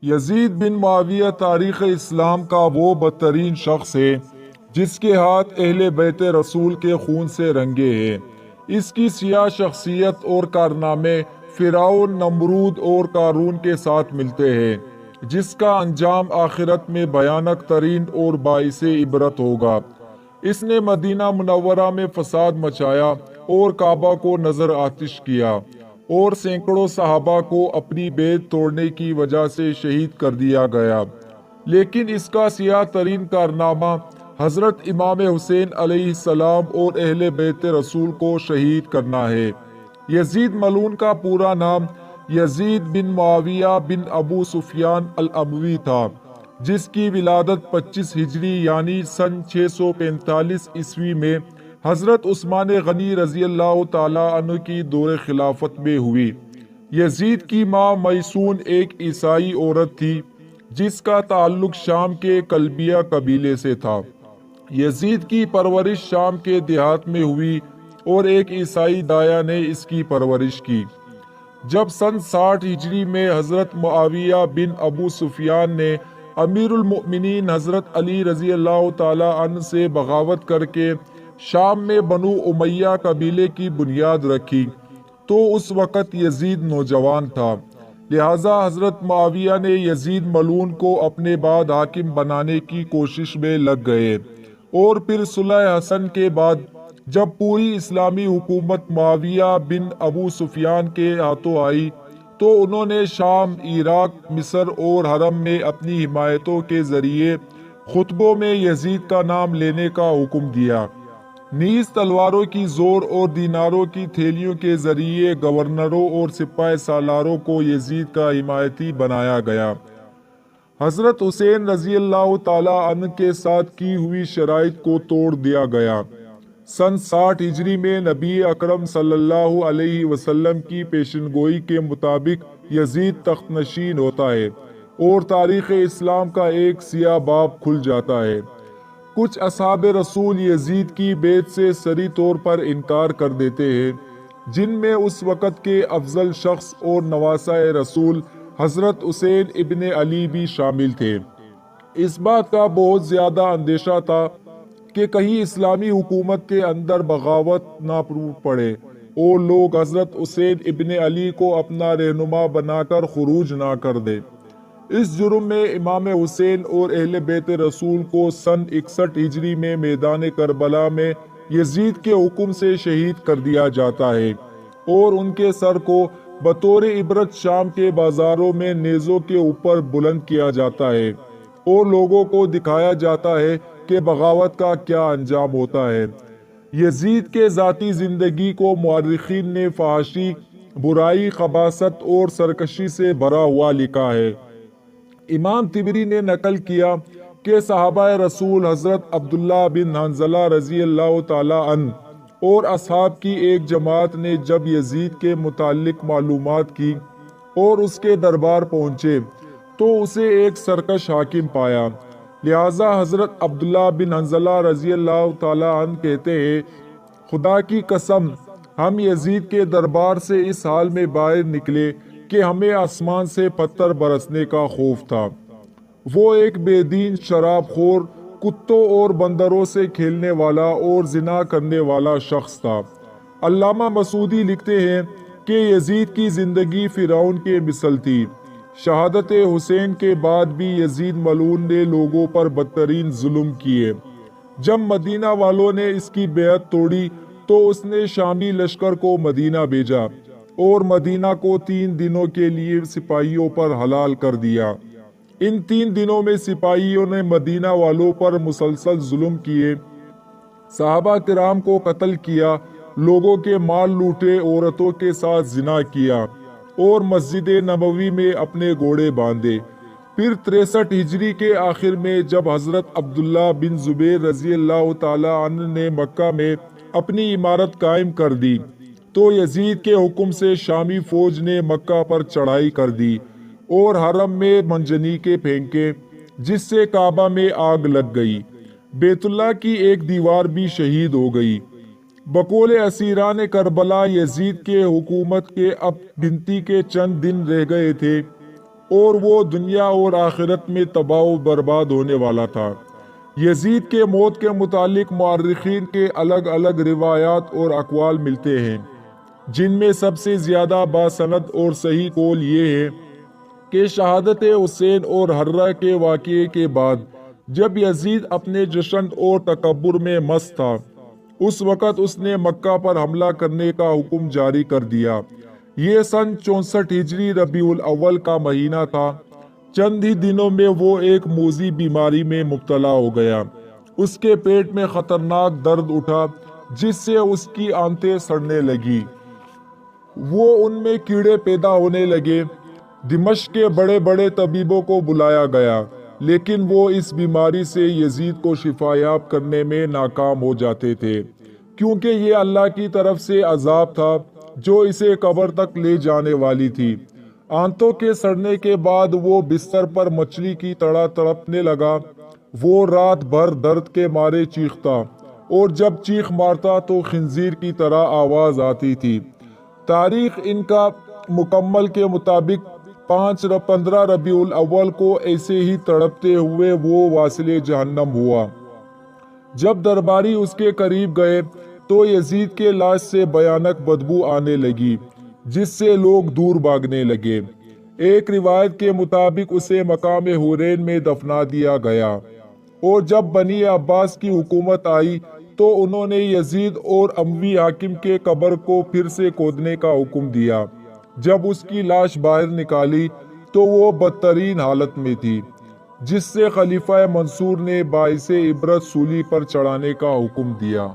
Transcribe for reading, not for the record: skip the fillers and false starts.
یزید بن معاویہ تاریخ اسلام کا وہ بدترین شخص ہے جس کے ہاتھ اہل بیت رسول کے خون سے رنگے ہیں۔ اس کی سیاہ شخصیت اور کارنامے فرعون، نمرود اور قارون کے ساتھ ملتے ہیں، جس کا انجام آخرت میں بھیانک ترین اور باعث عبرت ہوگا۔ اس نے مدینہ منورہ میں فساد مچایا اور کعبہ کو نظر آتش کیا، اور سینکڑوں صحابہ کو اپنی بیعت توڑنے کی وجہ سے شہید کر دیا گیا۔ لیکن اس کا سیاہ ترین کارنامہ حضرت امام حسین علیہ السلام اور اہل بیت رسول کو شہید کرنا ہے۔ یزید ملعون کا پورا نام یزید بن معاویہ بن ابو سفیان الاموی تھا، جس کی ولادت 25 ہجری یعنی سن 645 عیسوی میں حضرت عثمان غنی رضی اللہ تعالیٰ عنہ کی دور خلافت میں ہوئی۔ یزید کی ماں میسون ایک عیسائی عورت تھی جس کا تعلق شام کے کلبیہ قبیلے سے تھا۔ یزید کی پرورش شام کے دیہات میں ہوئی اور ایک عیسائی دایا نے اس کی پرورش کی۔ جب سن 60 ہجری میں حضرت معاویہ بن ابو سفیان نے امیر المؤمنین حضرت علی رضی اللہ تعالیٰ عنہ سے بغاوت کر کے شام میں بنو امیہ قبیلے کی بنیاد رکھی تو اس وقت یزید نوجوان تھا، لہٰذا حضرت معاویہ نے یزید ملعون کو اپنے بعد حاکم بنانے کی کوشش میں لگ گئے، اور پھر صلح حسن کے بعد جب پوری اسلامی حکومت معاویہ بن ابو سفیان کے ہاتھوں آئی تو انہوں نے شام، عراق، مصر اور حرم میں اپنی حمایتوں کے ذریعے خطبوں میں یزید کا نام لینے کا حکم دیا۔ نیز تلواروں کی زور اور دیناروں کی تھیلیوں کے ذریعے گورنروں اور سپاہ سالاروں کو یزید کا حمایتی بنایا گیا۔ حضرت حسین رضی اللہ تعالیٰ عنہ کے ساتھ کی ہوئی شرائط کو توڑ دیا گیا۔ سن 60 ہجری میں نبی اکرم صلی اللہ علیہ وسلم کی پیشن گوئی کے مطابق یزید تخت نشین ہوتا ہے اور تاریخ اسلام کا ایک سیاہ باب کھل جاتا ہے۔ کچھ اصحاب رسول یزید کی بیعت سے صریح طور پر انکار کر دیتے ہیں، جن میں اس وقت کے افضل شخص اور نواسہ رسول حضرت حسین ابن علی بھی شامل تھے۔ اس بات کا بہت زیادہ اندیشہ تھا کہ کہیں اسلامی حکومت کے اندر بغاوت نہ ٹوٹ پڑے اور لوگ حضرت حسین ابن علی کو اپنا رہنما بنا کر خروج نہ کر دیں۔ اس جرم میں امام حسین اور اہل بیت رسول کو سن 61 ہجری میں میدان کربلا میں یزید کے حکم سے شہید کر دیا جاتا ہے، اور ان کے سر کو بطور عبرت شام کے بازاروں میں نیزوں کے اوپر بلند کیا جاتا ہے اور لوگوں کو دکھایا جاتا ہے کہ بغاوت کا کیا انجام ہوتا ہے۔ یزید کے ذاتی زندگی کو مورخین نے فحاشی، برائی، خباثت اور سرکشی سے بھرا ہوا لکھا ہے۔ امام طبری نے نقل کیا کہ صحابہ رسول حضرت عبداللہ بن حنظلہ رضی اللہ تعالیٰ عنہ اور اصحاب کی ایک جماعت نے جب یزید کے متعلق معلومات کی اور اس کے دربار پہنچے تو اسے ایک سرکش حاکم پایا، لہٰذا حضرت عبداللہ بن حنظلہ رضی اللہ تعالیٰ عنہ کہتے ہیں، خدا کی قسم ہم یزید کے دربار سے اس حال میں باہر نکلے کہ ہمیں آسمان سے پتھر برسنے کا خوف تھا۔ وہ ایک بے دین، شراب خور، کتوں اور بندروں سے کھیلنے والا اور زنا کرنے والا شخص تھا۔ علامہ مسعودی لکھتے ہیں کہ یزید کی زندگی فرعون کے مثل تھی۔ شہادت حسین کے بعد بھی یزید ملعون نے لوگوں پر بدترین ظلم کیے۔ جب مدینہ والوں نے اس کی بیعت توڑی تو اس نے شامی لشکر کو مدینہ بھیجا اور مدینہ کو 3 دنوں کے لیے سپاہیوں پر حلال کر دیا۔ ان 3 دنوں میں سپاہیوں نے مدینہ والوں پر مسلسل ظلم کیے، صحابہ کرام کو قتل کیا، لوگوں کے مال لوٹے، عورتوں کے ساتھ زنا کیا اور مسجد نبوی میں اپنے گھوڑے باندھے۔ پھر 63 ہجری کے آخر میں جب حضرت عبداللہ بن زبیر رضی اللہ تعالیٰ عنہ نے مکہ میں اپنی عمارت قائم کر دی تو یزید کے حکم سے شامی فوج نے مکہ پر چڑھائی کر دی اور حرم میں منجنیقے پھینکے، جس سے کعبہ میں آگ لگ گئی۔ بیت اللہ کی ایک دیوار بھی شہید ہو گئی۔ بقول اسیران کربلا یزید کے حکومت کے اب گنتی کے چند دن رہ گئے تھے اور وہ دنیا اور آخرت میں تباہ و برباد ہونے والا تھا۔ یزید کے موت کے متعلق مورخین کے الگ الگ روایات اور اقوال ملتے ہیں، جن میں سب سے زیادہ باسند اور صحیح قول یہ ہے کہ شہادت حسین اور ہرہ کے واقعے کے بعد جب یزید اپنے جشن اور تکبر میں مست تھا، اس وقت اس نے مکہ پر حملہ کرنے کا حکم جاری کر دیا۔ یہ سن 64 ہجری ربیع الاول کا مہینہ تھا۔ چند ہی دنوں میں وہ ایک موذی بیماری میں مبتلا ہو گیا۔ اس کے پیٹ میں خطرناک درد اٹھا جس سے اس کی آنتیں سڑنے لگی، وہ ان میں کیڑے پیدا ہونے لگے۔ دمشق کے بڑے بڑے طبیبوں کو بلایا گیا، لیکن وہ اس بیماری سے یزید کو شفا یاب کرنے میں ناکام ہو جاتے تھے، کیونکہ یہ اللہ کی طرف سے عذاب تھا جو اسے قبر تک لے جانے والی تھی۔ آنتوں کے سڑنے کے بعد وہ بستر پر مچھلی کی طرح تڑپنے لگا۔ وہ رات بھر درد کے مارے چیختا، اور جب چیخ مارتا تو خنزیر کی طرح آواز آتی تھی۔ تاریخ ان کا مکمل کے مطابق 15 ربیع الاول کو ایسے ہی تڑپتے ہوئے وہ واصل جہنم ہوا۔ جب درباری اس کے قریب گئے تو یزید کے لاش سے بھیانک بدبو آنے لگی، جس سے لوگ دور بھاگنے لگے۔ ایک روایت کے مطابق اسے مقام حورین میں دفنا دیا گیا، اور جب بنی عباس کی حکومت آئی تو انہوں نے یزید اور اموی حاکم کے قبر کو پھر سے کھودنے کا حکم دیا۔ جب اس کی لاش باہر نکالی تو وہ بدترین حالت میں تھی، جس سے خلیفہ منصور نے باعث عبرت سولی پر چڑھانے کا حکم دیا۔